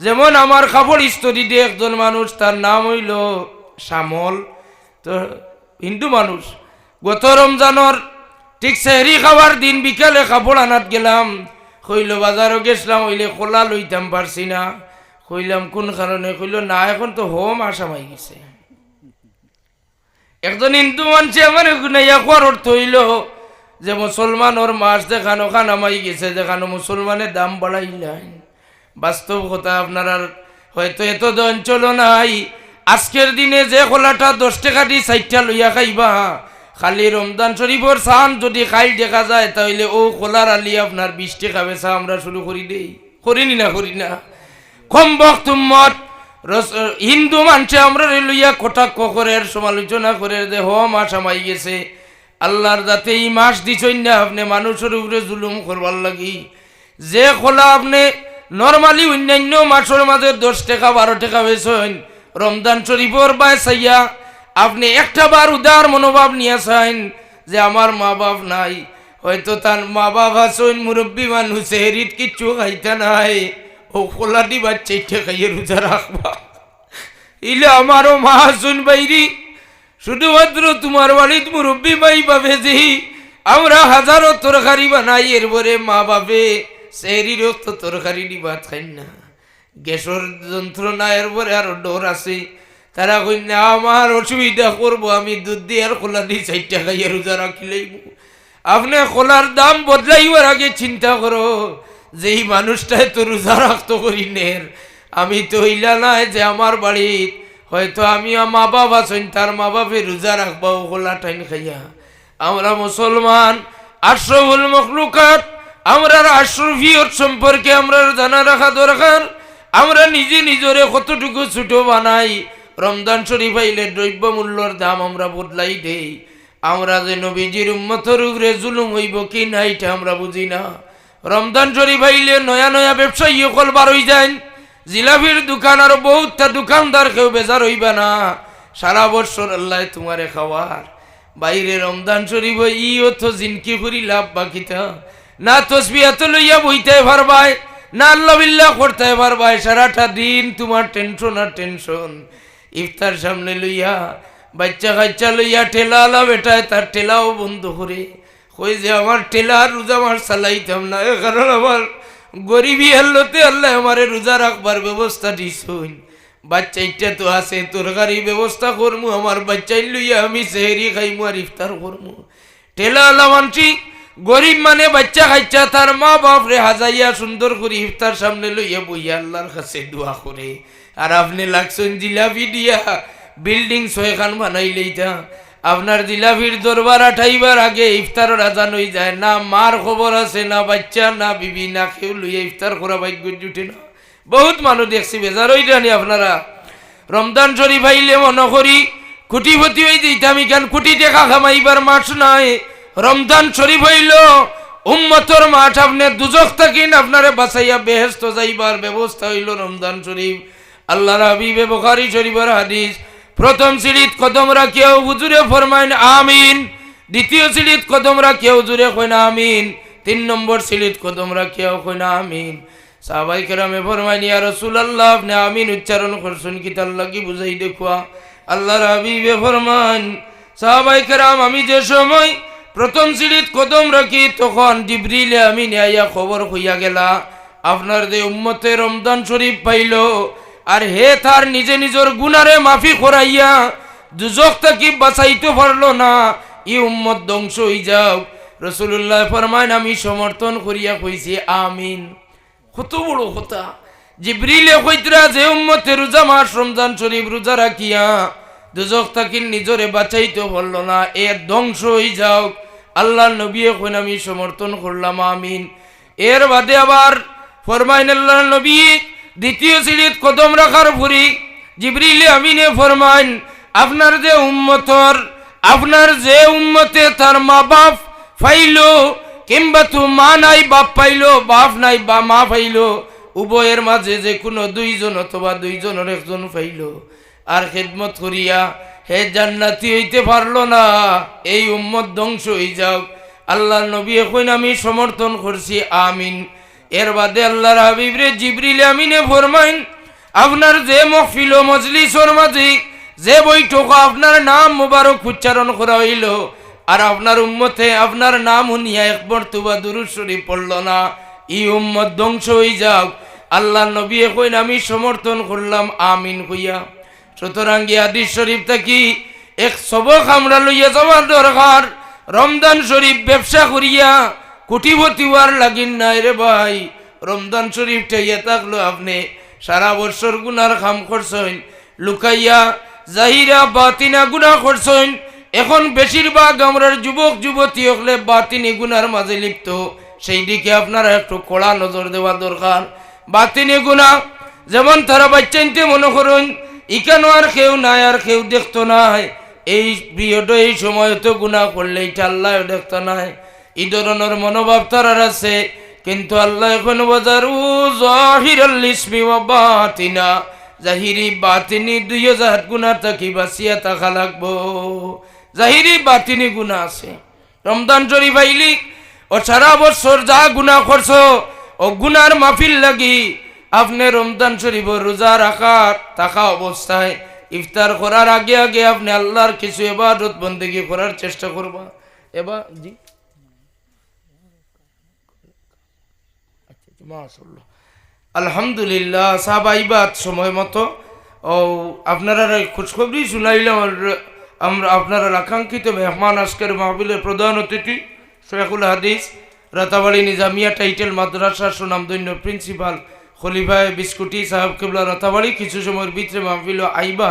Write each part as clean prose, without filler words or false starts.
যেমন আমার কাপড় ইস্ত্রি দিয়ে একজন মানুষ, তার নাম হইল শ্যামল, তো হিন্দু মানুষ। গত রমজানের ঠিক সেহরি খাওয়ার দিন বিকালে কাপড় আনাত গেলাম, কইল বাজারও গেছিলাম, হইলে খোলা লইতাম পারছি না। কইলাম কোন কারণে? কইল না এখন তো হোম আসামাই গেছে। একজন হিন্দু মানুষ আমার গুনাইয়া কোয়ার অর্থ হইল যে মুসলমানের মাস দেখানো খানামাই গেছে, দেখানো মুসলমানের দাম বাড়াইলেন। বাস্তব কথা, আপনারা হয়তো এত অঞ্চল নাই। আজকের দিনে যে খোলাটা 10 টাকা দিয়ে 4টা লইয়া খাইবা, খালি রমজান শরীফর সান যদি খাইল দেখা যায়, তাহলে ও খোলার আলি আপনার 20 টাকা বেচা আমরা শুরু করি দেই, করিনি না? করি না? কম বক্তব্যত হিন্দু মানুষে আমরা লইয়া কটাক্ষ করে, সমালোচনা করে যে মাস আমাই গেছে। আল্লাহর যাতে এই মাস দিছই না আপনি মানুষের উপরে জুলুম করবার লাগি। যে খোলা আপনি নর্মালি অন্যান্য মাসের মাঝে 10 টাকা 12 টাকা বেছেন, রমজান শরীফর বাই চাইয়া আপনি একটা বার উদার মনোভাব নিয়ে চাইন যে আমার মা বাপ নাই, হয়তো তার মা বাপ আছেন মুরব্বী মানুষ, সেহরিত কিচ্ছু খাইতে নাই, ও খোলা দিবার 4টা খাইয়ে রোজা রাখবা। ইলে আমারও মা আছেন বাইরি, শুধুমাত্র তোমার বাড়িত মুরব্বী ভাই বাপে যে আমরা হাজারো তরকারি বানাই, এরপরে মা বাপে সেহরিরও তো তরকারি দিবা খাই না। গ্যাসের যন্ত্রণা, এরপরে আরো ডর আছে। তারা কই না আমার অসুবিধা করবো, আমি দুধ দিয়ে আর খোলা দিয়ে 4টা খাইয়ে রোজা রাখিলেই। আপনি খোলার দাম বদলাইবার আগে চিন্তা করো যে এই মানুষটাই তো রোজা রাখতো করি নের। আমি তো হইলা নাই যে আমার বাড়িত হয়তো আমি মা বাপ আছেন, তার মা বাপে রোজা রাখবা খোলা টাইম খাইয়া। আমরা মুসলমান আশরাফুল মখলুকাত, আমরা আশরাফিয়ত সম্পর্কে আমরা জানা রাখা দরকার। আমরা নিজে নিজরে কতটুকু ছোট বানাই, রমজান শরীফ আইলে দ্রব্য মূল্যর দাম আমরা বদলাই দেই। আমরা যে নবীজির উম্মতের উপরে জুলুম হইব কি না এটা আমরা বুঝি না। রমজান শরীফ আইলে নয়া নয়া ব্যবসায়ী সকল বার হই যায়, জিলাপির দোকান আর বহুতটা দোকানদার কেউ বেজার হইবা না। সারা বছর আল্লাহ তোমারে খাওয়ার বাইরে রমজান শরীফ ইও তো জিনকি করি লাভ বাকিটা না, তসবিহাত লইয়া বইতে পারবাই না, আল্লাহ বিল্লাহ করতে পারবাই। সারাটা দিন তোমার টেনশন আর টেনশন। ইফতার সামনে লইয়া বাচ্চা কাচ্চা লইয়া ঠেলা আলা বেটায় তার ঠেলাও বন্ধ করে কই যে আমার ঠেলা রোজা মাস চালাইতাম না, কারণ আমার গরিবী আল্লাহতে আল্লাহ আমারে রোজা রাখবার ব্যবস্থা দিছুন। বাচ্চাইটা তো আছে, তরকারি ব্যবস্থা করমু, আমার বাচ্চাই লইয়া আমি সেহরি খাইমু আর ইফতার করমু। ঠেলা আলা মানছি গরিব মানে বাচ্চা কাচ্চা তার মা বাপ রে হাজাইয়া সুন্দর করে ইফতার সামনে লইয়া বইয়া আল্লাহর কাছে দোয়া করে। আর আপনি লাগছেন জিলাপি দিয়া বিল্ডিং 6 খান বানাইলেই তা আপনার জিলাপির দরবার আঠাইবার আগে ইফতারের আজান হয়ে যায় না। মার খবর আছে না, বাচ্চা না বিবি না, কেউ লইয়া ইফতার করা ভাগ্য জুটে না। বহুত মানুষ দেখছি বেজার হয়ে জানি। আপনারা রমজান শরীফ আইলে মনে করি কুটিপতি হয়ে দিতাম, ইখান কোটি টাকা খামাইবার মাস নাই। রমজান শরীফ হইল উম্মতর মাঠ, আপনি দুজক থাকেন আপনারে বাঁচাইয়া বেহেশত যাইবার ব্যবস্থা হইল রমজান শরীফ। আল্লাহর হাবিবে বুখারী শরীফের হাদিস, প্রথম সিঁড়িত কদম রাখিয়াও হুজুরে ফরমাইন আমিন, দ্বিতীয় সিঁড়িত কদম রাখিয়াও হুজুরে কইনা আমিন, 3 নম্বর সিঁড়িত কদম রাখিয়াও কইনা আমিন। সাহাবায়ে কেরামে ফরমাইন ইয়া রাসূলুল্লাহ আপনি আমিন উচ্চারণ করছেন কি তার লাগি বুঝাই দেখুয়া। আল্লাহর হাবিবে ফরমান সাহাবায়ে কেরাম আমি যে সময় প্রথম সিঁড়িত কদম রাখি তখন জিবরিল আমিন আইয়া খবর হইয়া গেলা আপনার যে উম্মতে রমজান শরীফ পাইল, আর হে তার নিজে নিজের গুনারে মাফি করাইয়া দুজক থেকে বাঁচাইতে পারলো না, ই উম্মত ধ্বংস হই যাও। রাসূলুল্লাহ ফরমাইন আমি সমর্থন করিয়া কইছি আমিন। কত বড় কথা! জিবরিলে কইতরা যে উম্মতে রোজা মাস রমজান শরীফ রোজা রাখিয়া দুজক থেকে নিজরে বাঁচাইতে পারলো না, এ ধ্বংস হই যাও। আল্লাহর নবী কইন আমি সমর্থন করলাম আমিন। এর বাদে আবার ফরমাইন আল্লাহর নবী দ্বিতীয় সিঁড়িত কদম রাখার পরই জিবরিল আমিনে ফরমাইন আপনার যে উম্মতে তার মা বাপ পাইলো, কিংবা তো মা নাই বাপ পাইলো, বাপ নাই বা মা পাইলো, উভয়ের মাঝে যে কোনো 2 জন অথবা 2 জনের একজন পাইলো, আর খেদমত করিয়া হে জান্নাতি হইতে পারলো না, এই উম্মত ধ্বংস হয়ে যাও। আল্লাহর নবী কইন আমি সমর্থন করছি আমিন। এর বাদে আল্লাহর হাবিব রে জিবরিল আমিনে ফরমাইন আপনার যে মহফিল ও মজলিসর মাঝে যে বৈঠক আপনার নাম মুবারক উচ্চারণ করা হইল আর আপনার উম্মতে আপনার নাম শুনিয়া এক মর্তবা দুরূদ শরীফ পড়ল না, এই উম্মত ধ্বংস হয়ে যাক। আল্লাহ নবী কইন আমি সমর্থন করলাম আমিন কইয়া। সুতরাং হাদিস শরীফ থেকে এক সবক আমরা লইয়া যাওয়ার দরকার। রমজান শরীফ ব্যবসা করিয়া কোটিপতি হওয়ার লাগিন নাই রে ভাই। রমজান শরীফ ঠাইয়া থাকলো আপনি সারা বছর গুনার কাম করছেন, লুকাইয়া জাহিরা বাতিনা গুনাহ করছেন। এখন বেশিরভাগ আমরা যুবক যুবতী হলে বাতিনি গুনার মাঝে লিপ্ত, সেই দিকে আপনারা একটু কড়া নজর দেওয়া দরকার। বাতিনি গুনাহ যেমন তারা বাচ্চাইতে মনে করুন ইকানো আর কেউ নাই আর কেউ দেখতো নাই, এই পিরিয়ড এই সময় তো গুনাহ করলে এটা আল্লাহ দেখতো নাই, এই ধরনের মনোভাব তারার আছে। কিন্তু আল্লাহ এখন বাজার ও জাহিরাল ইসমি ওয়া বাতিনা, জাহিরি বাতিনি 2000 গুনাহ থাকি বাঁচিয়া থাকা লাগবো। জাহিরি বাতিনি গুনাহ আছে। রমজান শরীফ আইলি ও সারা বছর যা গুনাহ করছো ও গুনার মাফিল লাগি আপনি রমজান শরীফ রোজা রাখা থাকা অবস্থায় ইফতার করার আগে আগে আপনি আল্লাহর কিছু ইবাদত বন্দেগি করার চেষ্টা করবা। এবার জি মাশাআল্লাহ আলহামদুলিল্লাহ সাহাব আইবাত সময় মতো ও আপনারা খোঁজখবরি শুনাইলাম। আমরা আপনারা আকাঙ্ক্ষিত মেহমান আজকের মাহফিলের প্রধান অতিথি শেখুল হাদিস রাতাবাড়ি নিজামিয়া টাইটেল মাদ্রাসা সুনামধন্য প্রিন্সিপাল খলিফায় বিস্কুটি সাহেব কিবলা রাতাবাড়ি কিছু সময়ের ভিতরে মাহফিল আইবা,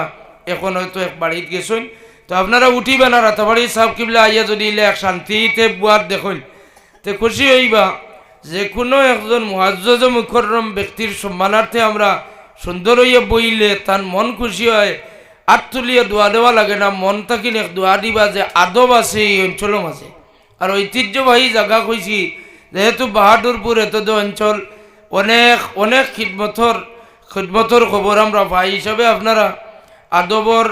এখন হয়তো এক বাড়িতে গেছেন। তো আপনারা উঠিবা না রাতাবাড়ি সাহেব কিবলা আইয়া যদি ইলে এক শান্তিতে বুয়ার দেখুন তে খুশি হইবা। যে কোনো একজন মুআজ্জজ মুকররম ব্যক্তির সম্মানার্থে আমরা সুন্দর হইয়া বইলে তার মন খুশি হয়, আর তুলিয়া দোয়া দেওয়া লাগে না, মন থাকিলে দোয়া দিবা যে আদব আছে এই অঞ্চল মাঝে। আর ঐতিহ্যবাহী জায়গা কইছি যেহেতু বাহাদুরপুর এত অঞ্চল অনেক অনেক খিদমতর খবর আমরা পাই হিসাবে আপনারা আদবর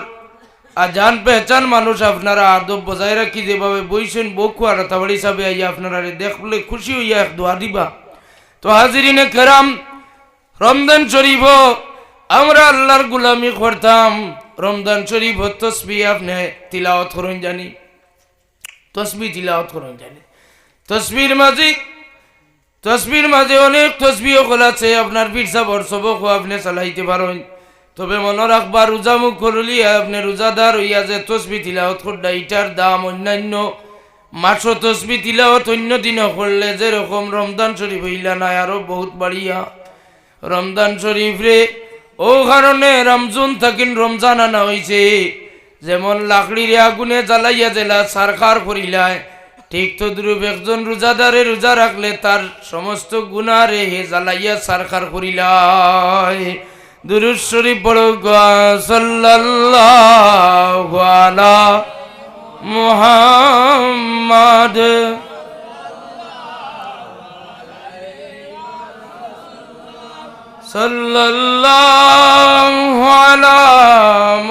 জান পেহচান মানুষ, আপনারা আদব বজায় রাখি যেভাবে বইছেন বকুয়া রাতাবাড়ি হিসাবে আইয়া আপনারা দেখলে খুশি হইয়া এক দোয়া দিবা। তো হাজিরিনে কেরাম, রমজান শরীফ আমরা আল্লাহর গুলামি করতাম। রমজান শরীফ তসবিহ আপনি তিলাওয়াত করুন জানি, তসবিহ তিলাওয়াত করুন জানি। তসবির মাঝে অনেক তসবিহ কল আছে, আপনার পিরসা বর্ষবক আপনি চালাইতে পারেন। তবে মনে রাখবা রোজা মুখ করলি আপনি রোজাদার হইয়া যে তসবিহ তিলাওয়াত করডা এটার দাম অন্যান্য মাসও তসবিহ তিলাওয়াত অন্য দিনও করলে যেরকম রমজান শরীফ হইলা নাই আরো বহুত বাড়িয়া। রমজান শরীফ রে ও কারণে রমজান থাকিন রমজান আনা হয়েছে, যেমন লাকড়ির আগুনে জ্বালাইয়া জেলা সারখার করিলায়, ঠিক তো দ্রুপ একজন রোজাদারে রোজা রাখলে তার সমস্ত গুনারে হে জ্বালাইয়া সারখার করিলায়। দুরূদ শরীফ পড়ো সাল্লাল্লাহু আলা মুহাম্মাদ সাল্লাল্লাহু আলা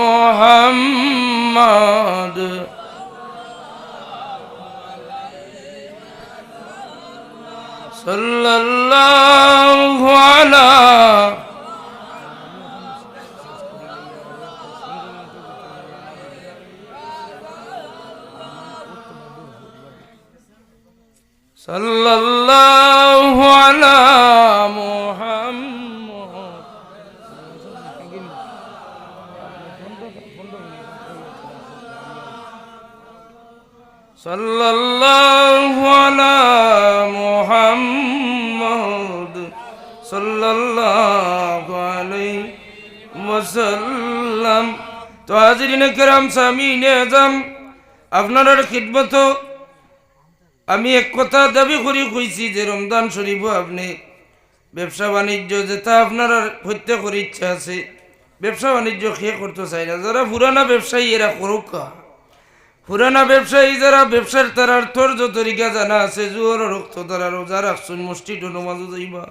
মুহাম্মাদ সাল্লাল্লাহু আলা সাল্লাল্লাহু আলা মুহাম্মাদ সাল্লাল্লাহু আলা মুহাম্মাদ সাল্লাল্লাহু আলাইহি ওয়াসাল্লাম। তো হাজিরিনে কেরাম সামিনে আজম আপনার খিদমত আমি এক কথা দাবি করি কইছি যে রমজান শরীফ আপনি ব্যবসা বাণিজ্য যেটা আপনার হত্যা করে ইচ্ছা আছে, ব্যবসা বাণিজ্য খেয়ে করতে চাই না। যারা পুরানা ব্যবসায়ী এরা করুক, পুরানা ব্যবসায়ী যারা ব্যবসার তারার ধৈর্য তরিকা জানা আছে, জোর রক্ত তারা রোজা রাখছুন, মসজিদও নমাজও যাইবা,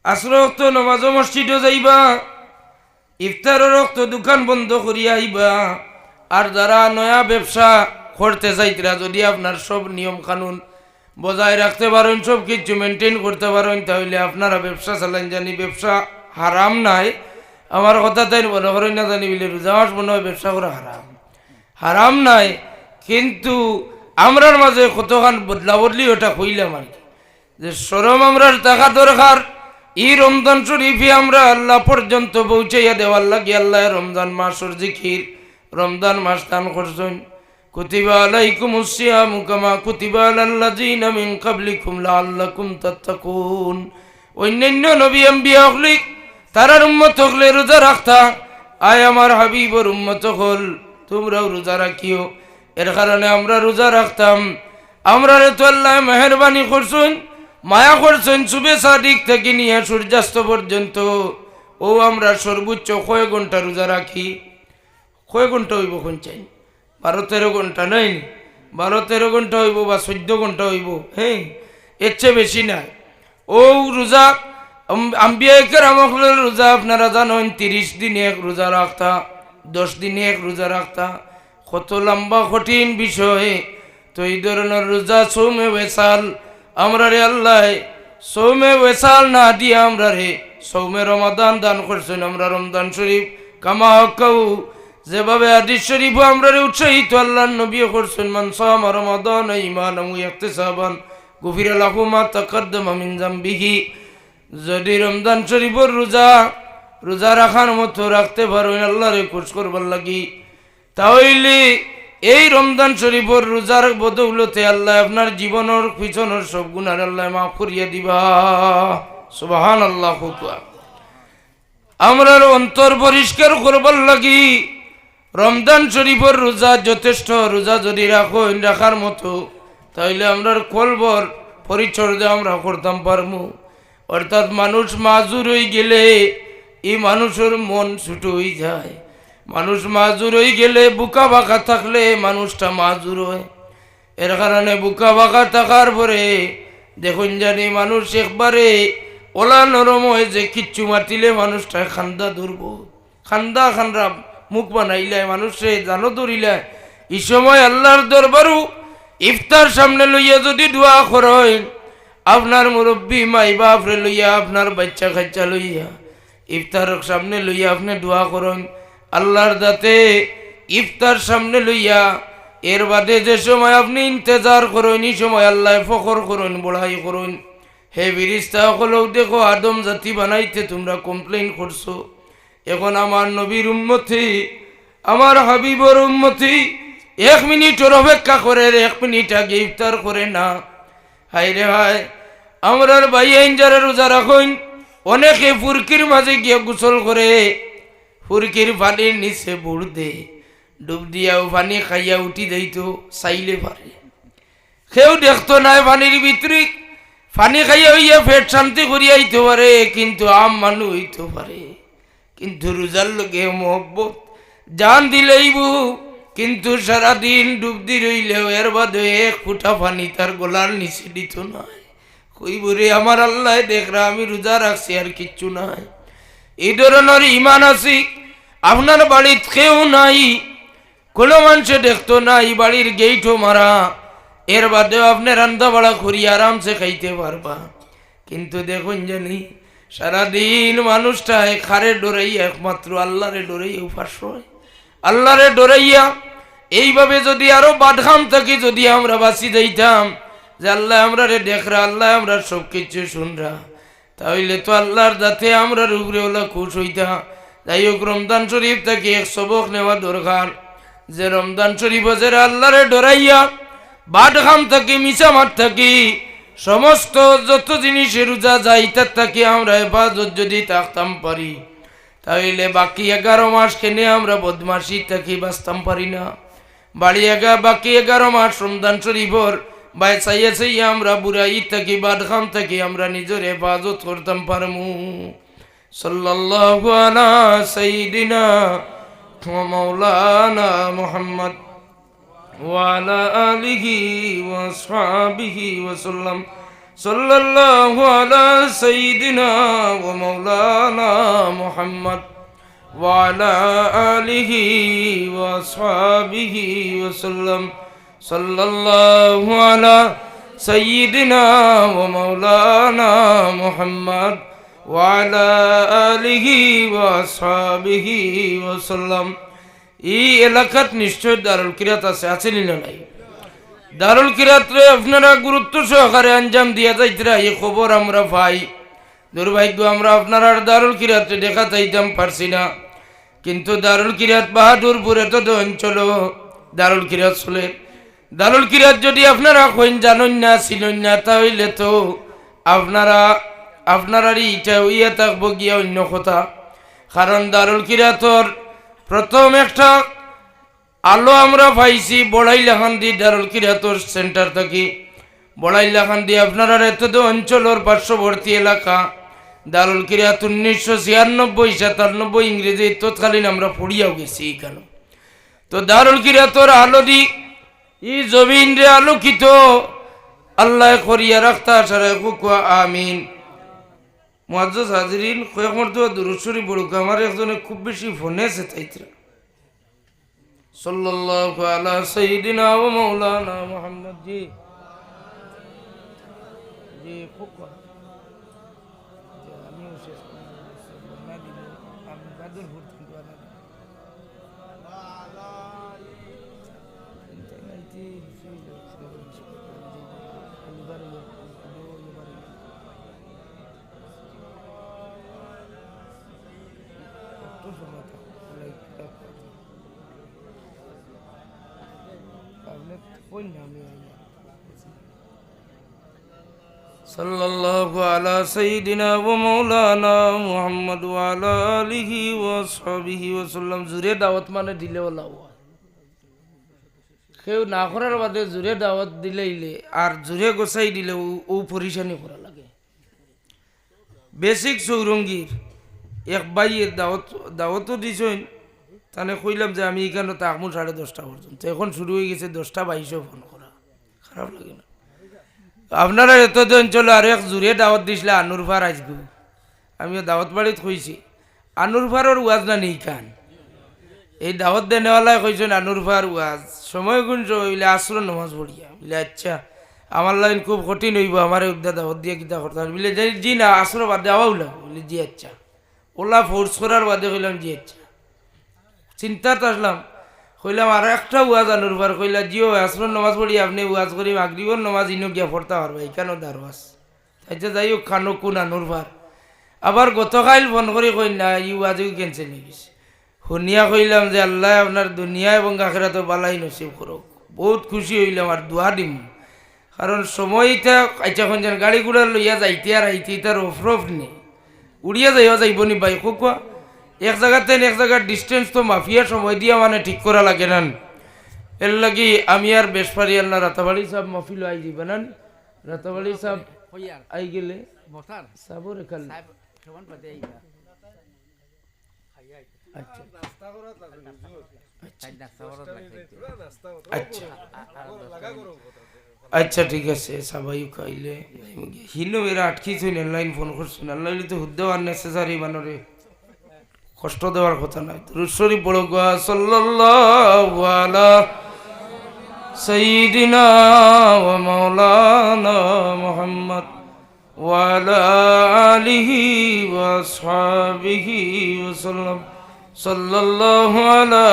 আসর রক্ত নমাজও মসজিদও যাইবা, ইফতারের রক্ত দোকান বন্ধ করিয়া আইবা। আর যারা নয়া ব্যবসা করতে চাইতরা যদি আপনার সব নিয়ম কানুন বজায় রাখতে পারেন, সব কিছু মেনটেন করতে পারেন, তাহলে আপনারা ব্যবসা চালান। জানি ব্যবসা হারাম নাই, আমার কথা তাই মনে করেন না জানি বলে রোজা মাস মনে হয় ব্যবসা করা হারাম, হারাম নাই। কিন্তু আমরার মাঝে কতখান বদলা বদলি ওটা কইলাম আর কি, যে সরম আমরার টাকা দরকার। এই রমজান শরীফে আমরা আল্লাহ পর্যন্ত পৌঁছাইয়া দেওয়ার লাগে আল্লাহ রমজান মাসের জিকির, রমজান মাস দান করছেন। কুতিবা আলাইকুমুস সিয়ামু কামা কুতিবা আলাল্লাযিনা মিন ক্বাবলিকুম লাআল্লাকুম তাত্তাকুন। অন্যান্য নবী আম্বিয়া হলি তারার উম্মত হলে রোজা রাখতা, আয় আমার হাবিবর উম্মত হল তোমরাও রোজা রাখিও। এর কারণে আমরা রোজা রাখতাম। আমরা তো আল্লাহ মেহরবানি করছেন, মায়া করছেন, সুবে সাদিক থেকে নিয়ে সূর্যাস্ত পর্যন্ত। ও আমরা সর্বোচ্চ কয় ঘন্টা রোজা রাখি? কয় ঘন্টা হইব কোন চাই? 12-13 ঘন্টা নাই, 12-13 ঘন্টা হইব বা 14 ঘন্টা হইব, হ্যাঁ, এর চেয়ে বেশি নাই। ও রোজা আম্বিয়া কেরামদের রোজা আপনারা জানেন 30 দিনে এক রোজা রাখতা, 10 দিনে এক রোজা রাখতা, কত লম্বা কঠিন বিষয়। তো এই ধরনের রোজা সৌমে ওয়েসাল আমরা রে আল্লাহ সৌমে ওয়েসাল না দিয়ে আমরা রে সৌমে রমাদান দান করছেন। আমরা রমজান শরীফ কামা কাউ যেভাবে হাদিস শরীফ আমরা রে উৎসাহিত আল্লাহর নবী করছেন, মান সামা রমাদান ঈমানান ওয়া ইহতিসাবান গুফিরা লাহু মা তাকাদ্দামা মিন যামবিহি। যদি রমজান শরীফের রোজা রাখার মতো রাখতে পারেন আল্লাহরে খুশ করবার লাগি, তাহলে এই রমজান শরীফের রোজার বদৌলতে আল্লাহ আপনার জীবনের পিছনের সব গুনাহ আল্লাহ মাফ করিয়া দিবা। সুবহানাল্লাহ। আমরার অন্তর পরিষ্কার করবার লাগি রমজান শরীফের রোজা যথেষ্ট। রোজা যদি রাখার মতো তাহলে আমরার কলবর পরিচর্যা আমরা করতাম পারবো। অর্থাৎ মানুষ মাজুর হয়ে গেলে এই মানুষের মন ছোট হয়ে যায়। মানুষ মাজুর হয়ে গেলে বুকা বাঁকা থাকলে মানুষটা মাজুর হয়। এর কারণে বুকা বাঁকা থাকার পরে দেখুন জানি মানুষ একবারে ওলা নরম হয়, যে কিচ্ছু মাতিলে মানুষটা খান্দা ধরব, খান্দা মুখ বানাইলায় মানুষে জানো ধরিলায়। এই সময় আল্লাহর দরবারও ইফতার সামনে লইয়া যদি দোয়া করেন, আপনার মুরব্বী মাই বাপরে লইয়া, আপনার বাচ্চা কাচ্চা লইয়া ইফতার সামনে লইয়া আপনি দোয়া করেন আল্লাহর দাতে ইফতার সামনে লইয়া। এর বাদে যে সময় আপনি ইন্তজার করেন, এই সময় আল্লাহ ফখর করেন, বড়াই করেন। হে ফেরেশতা সকলেও দেখো আদম জাতি বানাইতে তোমরা কমপ্লেন করছো, এখন আমার নবীর উম্মতি, আমার হাবিবর উম্মতি 1 মিনিটের অপেক্ষা করে, 1 মিনিট আগে ইফতার করে না। হাই রে হাই, আমরার ভাই আইন যারা রোজা রাখেন অনেকে ফুরকির মাঝে গিয়ে গোসল করে, ফুরকির পানির নিচে বুড় দে, ডুব দিয়াও পানি খাইয়া উঠি যাইতো, চাইলে পারে। কেউ দেখতো নাই পানির ভিতরে পানি খাইয়া হইয়া পেট শান্তি করিয়া আইতে পারে, কিন্তু আম মানুষ হইতে পারে। কিন্তু রোজার লোকে মহব্বত জান দিলেইব, কিন্তু সারাদিন ডুব দি রইলেও এর বাদে 1 ফুটা পানি তার গলার নিচে দিত নাই। কইব রে আমার আল্লাহ দেখরা আমি রোজা রাখছি আর কিচ্ছু নাই। এই ধরনের ইমান আছি। আপনার বাড়ির কেউ নাই, কোনো মানুষে দেখতো নাই, বাড়ির গেইটও মারা, এর বাদেও আপনি রান্না বাড়া করি আরামসে খাইতে পারবা। কিন্তু দেখুন জানি সারাদিন মানুষটায় খারে ডরাইয়া একমাত্র আল্লাহরে ডরাইয়া উপাস হয়, আল্লাহরে ডরাইয়া। এইভাবে যদি আরো বাদখাম থাকি, যদি আমরা বাঁচি যাইতাম যে আল্লাহ আমরা রে দেখরা, আল্লাহ আমরা সব কিছু শুনরা, তাহলে তো আল্লাহর দাতে আমরা উপরে ওলা খুশ হইতা। যাই হোক, রমজান শরীফ থেকে এক সবক নেওয়া দরকার, যে রমজান শরীফ যারা আল্লাহরে ডরাইয়া বাদখাম থাকি, মিছামার থাকি, সমস্ত যত জিনিসের রোজা যাই তার থাকি আমরা হেফাজত যদি থাকতাম পারি, তাহলে বাকি 11 মাস কেনে আমরা বদমাশি থাকি বাঁচতাম পারি না। বাকি 11 মাস রমজান শরীফর বাই চাইয়া আমরা বুড়াই থাকি বাদখাম থাকি আমরা নিজের হেফাজত করতাম পারমু। সাল্লাল্লাহু আলা সাইয়্যিদিনা ওয়া মাওলানা মুহাম্মদ ওয়া আলা আলিহি ওয়া আসহাবিহি ওয়া সাল্লাম। সাল্লাল্লাহু আলা সাইয়্যিদিনা ওয়া মাওলানা মুহাম্মদ ওয়া আলা আলিহি ওয়া আসহাবিহি ওয়া সাল্লাম। সাল্লাল্লাহু আলা سيدنا ومولانا محمد وعلى آله وأصحابه وسلم এই এলাকাত নিশ্চয় দারুল কিরাত আছে না নাই দারুল কিরাতরে আপনারা গুরুত্ব সহকারে আঞ্জাম দিয়া যাইতরা এই খবর আমরা পাই দুর্ভাগ্য আমরা আপনারা দারুল কিরাতে দেখা যাইতাম পারছি না কিন্তু দারুল কিরাত বাহাদুরপুরে তো অঞ্চল দারুল কিরাত চলে দারুল কিরাত যদি আপনারা কইন জানেন না চিনেন না তাহলে তো আপনারারই ইটা হইয়া থাকবো গিয়া অন্য কথা কারণ দারুল কিরাতর প্রথম একটা আলো আমরা পাইছি বড়াইলাখান্দি দারুল কিরাতর সেন্টার থেকে বড়াইলাখান্দি আপনারা এত অঞ্চলের পার্শ্ববর্তী এলাকা দারুল কিরাত 1996-97 ইংরেজি তৎকালীন আমরা পড়িয়াও গেছি এখানে তো দারুল কিরাতর আলো দি এই জমিন রে আলোকিত আল্লাহ করিয়া রাখতা সারা কুকুয়া আমিন মুআজ্জাজ হাজিরিন কয়েক মর্তবা দুরূদ শরীফ পড়ুক আমার একজনে খুব বেশি ফোনে আছে তাইতরা সাল্লাল্লাহু আলা সাইয়্যিদিনা ওয়া মাওলানা মুহাম্মদ জি জি কুকুয়া আমি শেষ না দিলে আমি বাদুর ভূত কিন্তু আনা সাল্লাল্লাহু আলা সাইয়্যিদিনা ওয়া মাওলানা মুহাম্মদ ওয়া আলা আলিহি ওয়া সাহবিহি ওয়া সাল্লাম জুরে দাওয়াত মানে দিলে ওলা কেউ না করার বাদে জুরে দাওয়াত দিলে আর জুরে গোসাই দিলে ও পরিশানি করা লাগে বেসিক চৌরঙ্গীর এক বাইয়ের দাওয়াতও দিছেন তাহলে কইলাম যে আমি এখানে থাকবো 10:30 পর্যন্ত এখন শুরু হয়ে গেছে 10:22 ফোন করা খারাপ লাগে না আপনারা এত অঞ্চলে আর এক জুড়ে দাওয়াত দিছিলে আনুরভার আসবো আমিও দাওয়াত বাড়িত কইছি আনুরভারের ওয়াজ না নেই খান এই দাওয়াত দেনেওয়ালায় কইছেন আনুরভার ওয়াজ সময় গুঞ্জ হইলে আসর নামাজ পড়িয়া বলে আচ্ছা আমার লাইন খুব কঠিন হইব আমার উদ্যা দাওয়াত দিয়ে কিতা করতে বলে জি না আসর বাদে আওয়াও লাগবে বলে জি আচ্ছা ওলা ফোর্স করার বাদে কইলাম জি আচ্ছা চিন্তাত আসলাম কইলাম আর একটা ওয়াজ আনুরভার কইলা জিও আসর নামাজ পড়ি আপনি ওয়াজ করি মাগরিবর নামাজ ইনো গিয়া পড়তে পারবে এখানেও দারওয়াজ তাইতে যাই হোক খানো কোন আনুরভার আবার গতকাল ফোন করে কই না ই ওয়াজও ক্যান্সেল হয়ে গেছে শুনিয়া কইলাম যে আল্লাহ আপনার দুনিয়া এবং আখিরাতে বালাই নসিব করুক বহুত খুশি হইলাম আর দোয়া দিম কারণ সময়টা আচ্ছা যেন গাড়ি ঘোড়া লইয়া যাইতে আর আইতে তার অফরফ নেই উড়িয়া যাইব নি ভাই কোয়া এক জায়গাতে এক জায়গার ডিস্টেন্স তো মাফিয়া সময় দিয়া মানে ঠিক করা লাগে না এর লাগি আমি আর বেশপারি আল্লাহ রাতাবাড়ি সাহেব মফিল আই যাবে না রাতাবাড়ি সাহেব আই গেলে সাবর কাল আচ্ছা ঠিক আছে সবাই খাইলে হিনো এরা আটকিছেন অনলাইন ফোন করছেন অনলাইন তো হুদ্দেও আননেসেসারি মানরে কষ্ট দেওয়ার কথা নাই দুরূদ শরীফ পড়ো গো সাল্লাল্লাহু আলা সাইয়্যিদিনা ওয়া মাওলানা মুহাম্মদ ওয়া আলা আলিহি ওয়া আসহাবিহি ওয়া সাল্লাম সাল্লাল্লাহু আলা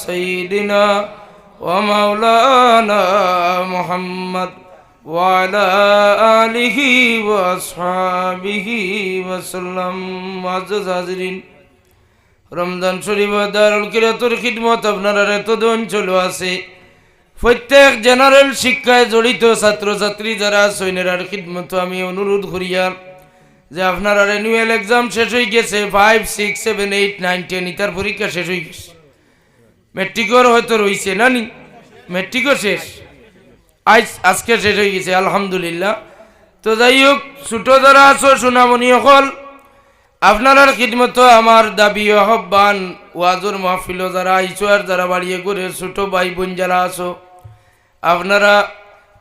সাইয়্যিদিনা ওয়া মাওলানা মুহাম্মদ ওয়া আলা আলিহি ওয়া আসহাবিহি ওয়া সাল্লাম মুআজ্জাজ হাজিরিন রমজান শরীফ দারুল কিরাতের খিদমত আপনারা এত অঞ্চল আছে প্রত্যেক জেনারেল শিক্ষায় জড়িত ছাত্রছাত্রী যারা সৈন্যের খিদমত আমি অনুরোধ করিয়া যে আপনারা রেনুয়াল এক্সাম শেষ হয়ে গেছে 5, 6, 7, 8, 9, 10 ইতার পরীক্ষা শেষ হয়ে গেছে মেট্রিকর হয়তো রয়েছে না নি মেট্রিকও শেষ আজকে শেষ হয়ে গেছে আলহামদুলিল্লাহ তো যাই হোক ছোট যারা আছো সোনামণি সকল আপনার খিদমত আমার দাবি আহ্বান ওয়াজুর মাহফিল যারা আইছো আর যারা বাড়িয়ে করে ছোট ভাই বোন যারা আছো আপনারা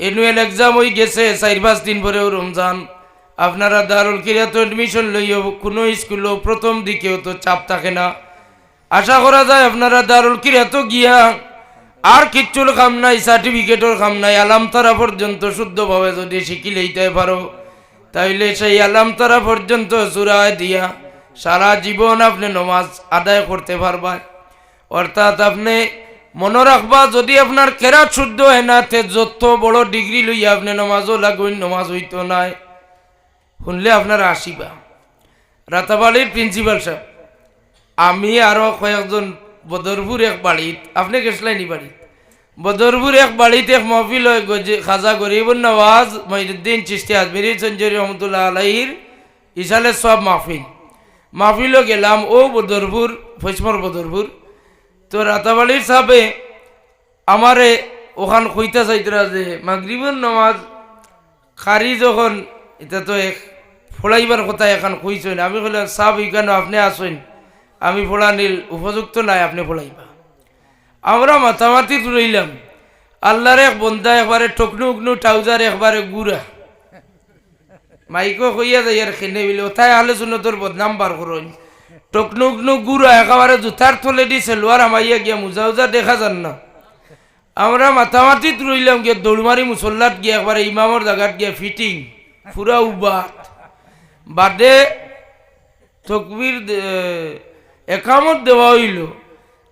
এনুয়াল এক্সাম হয়ে গেছে 4-5 দিন পরেও রমজান আপনারা দারুল কিরাত এডমিশন লইও কোনো স্কুলও প্রথম দিকেও তো চাপ থাকে না আশা করা যায় আপনারা দারুল কিরাত গিয়া আর কিচ্ছুর কাম নাই, সার্টিফিকেটর কাম নাই। আলাম তারা পর্যন্ত শুদ্ধভাবে যদি শিখি লইতে পারো, তাইলে সেই আলাম তারা পর্যন্ত চূড়ায় দিয়া সারা জীবন আপনি নমাজ আদায় করতে পারবা। অর্থাৎ আপনি মনে রাখবা, যদি আপনার কেরাত শুদ্ধ হয় না, তে যত বড় ডিগ্রি লইয়া আপনি নমাজও লাগুন, নমাজ হইতো নাই। শুনলে আপনারা আসিবা। রাতাবাড়ির প্রিন্সিপাল সাহেব, আমি আরো কয়েকজন বদরপুর এক বাড়িত, আপনি গেছিলেন বাড়িত, বদরপুর এক বাড়িতে এক মহফিল হয়, খাজা গরিবুন নওয়াজ মঈনুদ্দিন চিশতি আজমেরি সঞ্জরি রহমতুল্লাহ আলাইহির ইসালে সব মাহফিলও গেলাম। ও বদরপুর, ফৈসমর বদরপুর। তো রাতাবাড়ির সাহেবে আমারে ওখান কইতা চাইতরা যে মাগরিবুন নওয়াজ খারি যখন, এটা তো এক ফোড়াইবার কথা এখন কইছেন। আমি কইলাম সাহেব কেন আপনি আসেন, আমি ফোড়ানির উপযুক্ত নাই, আপনি ফোড়াইবা। আমরা মাথামাতি রইলাম। আল্লাহর এক বন্ধা একবারে টকনু উকনু ট্রাউজার একবারে গুড়া, মাইকও কইয়া যাই আর খেনে বিলে ওথায় আলোচনা তোর বদনাম বার করুন। টকনু উকনু গুড়া একেবারে জুতার তলে দি সেলোয়ার আমাইয়া গিয়া মুজা উজা দেখা যান না। আমরা মাথামাতিত রইলাম গিয়ে দৌড়মারি মুসল্লাত গিয়া একবারে ইমামর জায়গাত গিয়া ফিটিং পুরা উবাত বাদে তকবির একামত দেওয়া হইল।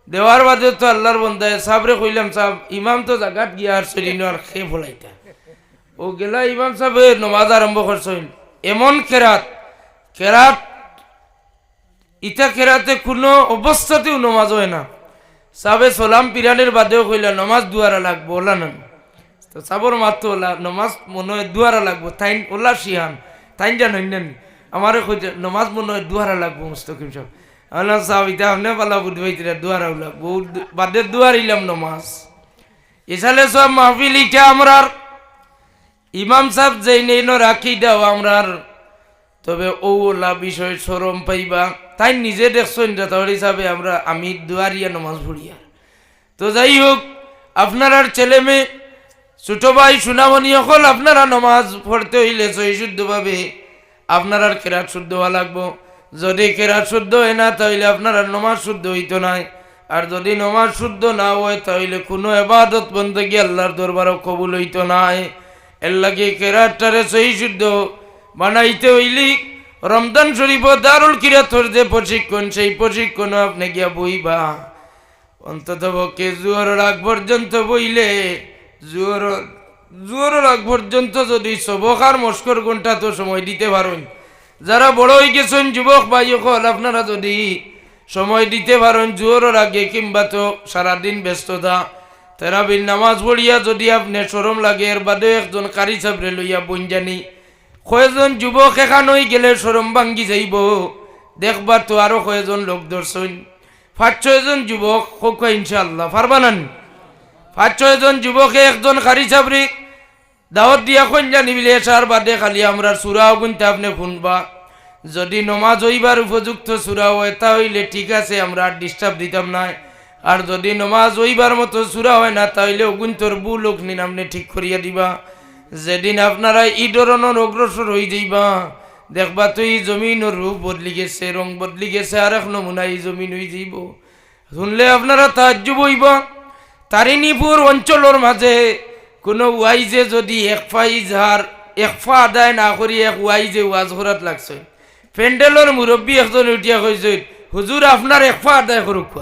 দেওয়ার বাদে তো আল্লাহর বন্ধায় সাবরে কইলাম, সাহেব ইমাম তো জাগাত গিয়া আর সরিন আর খে ফলাইতা। ও গেলা ইমাম সাহেব নমাজ আরম্ভ করছেন। এমন কেরাত ইটা কেরাতে কোনো অবস্থাতেও নমাজ হয় না। সাবে সালাম পিরানের বাদেও কইলা নমাজ দুয়ারা লাগবো, ওলা না। তো সাবর মাত্র ওলা নমাজ মনে হয় দুয়ারা লাগবো, তাইন ওলা শিহান তাইন জানেন আমারে কইতে নমাজ মনে হয় দুয়ারা লাগবো মুস্তাকিম সাহেব। আল্লাহ সাহেব এটা আপনি পালা বুঝবাইতে দুয়ারাও লাগবো, বাদে দুয়ার ইলাম নমাজ। এসালে সব মাহফিল ইটা আমরার ইমাম সাহেব যেই নেই রাখি দাও আমরার। তবে ওলা বিষয় সরম পাইবা, তাই নিজে দেখছেন যথাওয়ার হিসাবে আমি দুয়ারিয়া নমাজ পড়িয়া। তো যাই হোক, আপনার ছেলে মেয়ে ছোট ভাই সুনামণি সকল আপনারা নমাজ পড়তে হইলে সহি শুদ্ধভাবে আপনার কেরাত শুদ্ধ হওয়া লাগবো। যদি কেরাত শুদ্ধ হয় না, তাহলে আপনার নমাজ শুদ্ধ হইতো নাই। আর যদি নমাজ শুদ্ধ না হয়, তাহলে কোনো এবাদত বন্দেগী আল্লাহর দরবারও কবুল হইতো নাই। এর লাগে কেরাতটারে সহি শুদ্ধ বানাইতে হইলি রমজান শরীফ দারুল কিরাতর যে প্রশিক্ষণ, সেই প্রশিক্ষণও আপনি গিয়া বইবা। অন্তত পক্ষে জুয়ারের আগ পর্যন্ত বইলে, জুয়ারের আগ পর্যন্ত যদি সবকার মস্কর ঘন্টা তো সময় দিতে পারেন। যারা বড় হয়ে গেছেন যুবক ভাই সকল, আপনারা যদি সময় দিতে পারেন জুয়ারের আগে, কিংবা তো সারাদিন ব্যস্ততা তেরাবির নামাজ পড়িয়া যদি আপনি শরম লাগে, এর বাদে একজন কারি সাবরে লইয়া বন জানি কয়েকজন যুবক এখান হয়ে গেলে শরম ভাঙ্গি যাইব। দেখবার তো আরো কয়েকজন লোক দর্শন 5-6 জন যুবক হোক ইনশাআল্লাহ পারবানান। 5-6 জন যুবকে একজন কারি সাবরি দাওয়াত দিয়া কোন জানি বিলে সার বাদে খালি আমরা সুরাও গুনতে আপনি শুনবা। যদি নমাজ হইবার উপযুক্ত সুরা হয় তাহলে ঠিক আছে, আমরা ডিস্টার্ব দিতাম না। আর যদি নমাজ হইবার মতো সুরা হয় না, তাহলে অগুন্তর বু লোক নিন আপনি ঠিক করিয়া দিবা। যেদিন আপনারা এই ধরনের অগ্রসর হয়ে যাইবা, দেখবা তো এই জমিনের রূপ বদলি গেছে, রং বদলি গেছে, আর এক নমুনা এই জমিন হয়ে যাইব। শুনলে আপনারা তাজ্জুব হইব। তারিণীপুর অঞ্চলের মাঝে কোনো ওয়াইজে যদি এক পা আদায় না করি এক ওয়াইজে ওয়াজ করাত লাগছে, প্যান্ডেলের মুরব্বী একজন উঠিয়া কইছে, হুজুর আপনার এক পা আদায় করুক।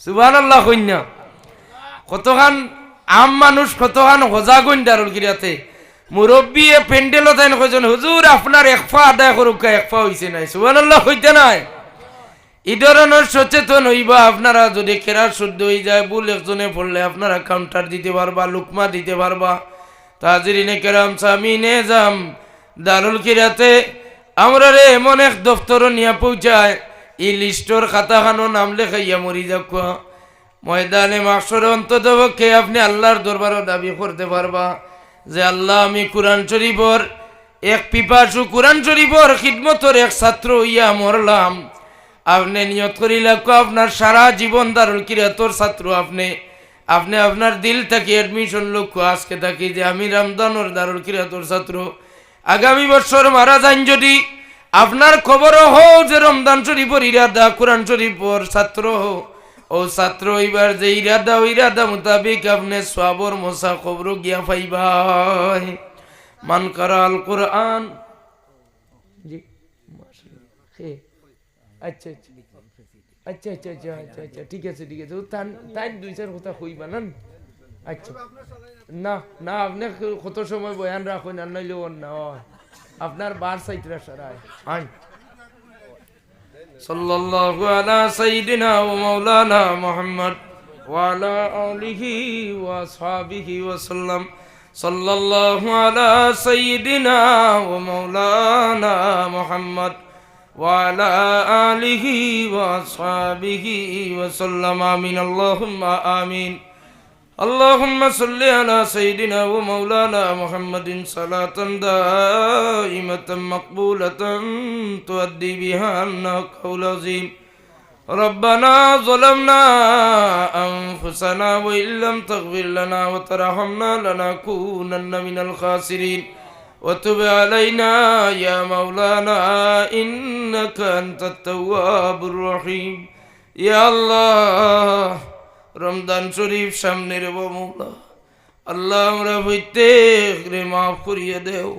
সুবহানাল্লাহ কইনা। কতখান আম মানুষ কতখান হজাগুন দারুল কিরাতে মুরব্বী প্যান্ডেলও তাই কইছেন, হুজুর আপনার এক পা আদায় করুক, এক পা হইছে নাই। সুবহানাল্লাহ কইতে নাই। এই ধরনের সচেতন হইবা। আপনারা যদি কেরাত শুদ্ধ হয়ে যায়, ভুল একজনে পড়লে আপনারা কাউন্টার দিতে পারবা, লুকমা দিতে পারবা। তাজরিনে কেরাম সামিনে জাম দারুল কিরাতে আমরা রে এমন এক দফতর নিয়ে পৌঁছায়, এই লিস্টর খাতাখানো নাম লেখাইয়া মরি যাক ময়দানে মাকসরে অন্তত পক্ষে আপনি আল্লাহর দরবারও দাবি করতে পারবা যে আল্লাহ আমি কুরআন শরীফর এক পিপাসু, কুরআন শরীফর খিদমতর এক ছাত্র হইয়া মরলাম। আপনি নিয়ত করিলা আপনার সারা জীবন দারুল কিরাতর ছাত্র আপনি আপনার দিল থেকে অ্যাডমিশন লক্ষ্য আজকে থাকি যে আমি রমজানের দারুল কিরাতর ছাত্র। আগামী বছর মারা যান যদি আপনার খবরও হো যে রমজান শরীফর ইরাদা, কুরআন শরীফর ছাত্র হো, ও ছাত্র হইবার যে ইরাদা ওই ইরাদা মোতাবিক আপনি সওয়াবর মোসা কবর গিয়া পাইবাই। মান কারা আল কোরআন জি আচ্ছা আচ্ছা আচ্ছা আচ্ছা আচ্ছা আচ্ছা আচ্ছা ঠিক আছে ঠিক আছে তাই দুই চার কথা কইবা না। আচ্ছা না না আপনি কত সময় বয়ান রাখুন আর নইলে না আপনার বার সাইটরা সারায় আইন সাল্লাল্লাহু আলা সাইয়্যিদিনা ওয়া মাওলানা মুহাম্মদ ওয়া আলা আলিহি ওয়া আসহাবিহি ওয়া সাল্লাম। সাল্লাল্লাহু আলা সাইয়্যিদিনা ওয়া মাওলানা মুহাম্মদ ওয়া আলা আলিহি ওয়া আসহাবিহি ওয়া সাল্লাম। আমিন আল্লাহুম্মা আমিন। اللهم صل على سيدنا ومولانا محمد صلاة دائمة مقبولة تؤدي بها عنا قول عظيم. ربنا ظلمنا أنفسنا وإن لم تغفر لنا وترحمنا لنكونن من الخاسرين وتب علينا يا مولانا إنك أنت التواب الرحيم. يا الله রমজান শরীফ সামনে রে মৌলা, আল্লাহ আমরা প্রত্যেক রে মাফ করিয়ে দেও।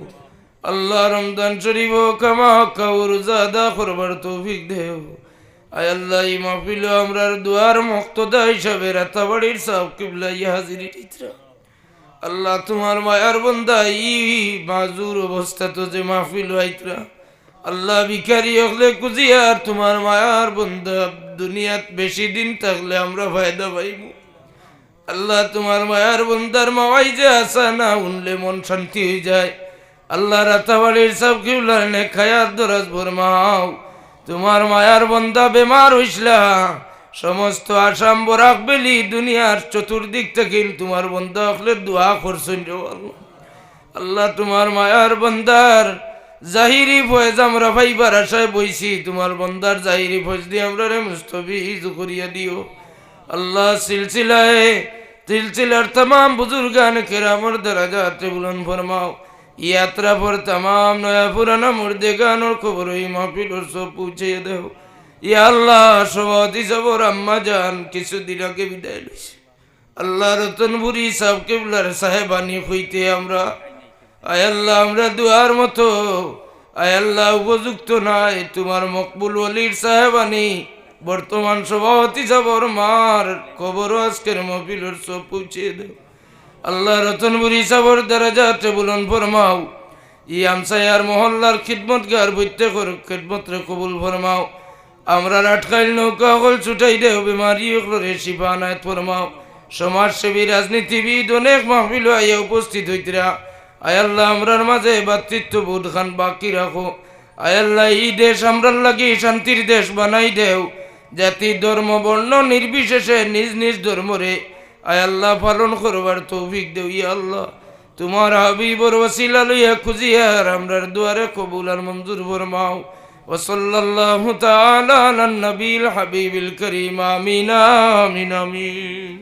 আল্লাহ রমজান শরীফ কামা রোজা আদা করবার তৌফিক দেও। আয় আল্লাহ এই মাহফিল আমরার দুয়ার মুক্তদা হিসাবে রাতাবাড়ির সাহেব কিবলা হাজির ইতরা। আল্লাহ তোমার মায়ার বন্দা ই মাজুর অবস্থা তো যে মাহফিল আইতরা আল্লাহ ভিখারি হলে কুজিয়ার তোমার মায়ার বন্দা দুনিয়াত বেশি দিন থাকলে আমরা ফায়দা পাইব। আল্লাহ তোমার মায়ার বন্দার মাওয়াই যে আসা না উনলে মন শান্তি হয়ে যায়। আল্লাহ রাতাবাড়ির সব কিবলার নে খায়াত দরাজ ভরমাও। তোমার মায়ার বন্দা বেমার হইসলা সমস্ত আসাম বরাক বেলি দুনিয়ার চতুর্দিক থেকে তোমার বন্দা হলে দোয়া করছেন। আল্লাহ তোমার মায়ার বন্দার জাহিরি ফয়েজ আমরা ভাইবার আশায় বইছি। তোমার বন্দার জাহিরি ফয়েজ দিয়ে আমরা রে মুস্তফিজ করিয়া দিও। আল্লাহ সিলসিলার तमाम বুজুর্গান কেরামর দরাজাতে বুলন্দ ফরমাও। यात्रा पर तमाम नया पुराना मुर्देगान और खबर महफिल और सब पूछे देव। या अल्लाह सवाती सब और अम्मा जान किस दिन के विदाय लইছে। আল্লাহ রতনপুরি সাহেব কিবলার সাহেবানি হইতে আমরা আয় আল্লাহ আমরা দুয়ার মতো আয় আল্লাহ উপযুক্ত নাই। তোমার মকবুল ওলির সাহেবানি বর্তমান সভাপতি সাবর মার কবর আজকের মহফিলের সব পৌঁছে দেও। আল্লাহ রতনপুরি সাবর দরাজাতে বুলন্দ ফরমাও। ই আমসায়ার মহল্লার খিদমতগার বইতে কর খিদমতরে কবুল ফরমাও। আমরা আটকাইল নৌকা হল ছুটাই দেও বিমারি রে শিফা নায়ত ফরমাও। সমাজসেবী রাজনীতিবিদ অনেক মাহফিল আইয়া উপস্থিত হইতরা আয় আল্লাহ আমরার মাঝে ভাতৃত্ব বোধ খান বাকি রাখো। আয় আল্লাহ এই দেশ আমরার লাগি শান্তির দেশ বানাই দেও। জাতি ধর্ম বর্ণ নির্বিশেষে নিজ নিজ ধর্মরে আয় আল্লাহ পালন করবার তৌফিক দেও। ইয়া আল্লাহ তোমার হাবিবর ওসিলা লইয়া খুঁজিয়ার আমরার দুয়ারে কবুল আর মঞ্জুর ফরমাও। ওয়া সাল্লাল্লাহু তাআলা আলান নবিল হাবিবিল করিম। আমিন আমিন আমিন।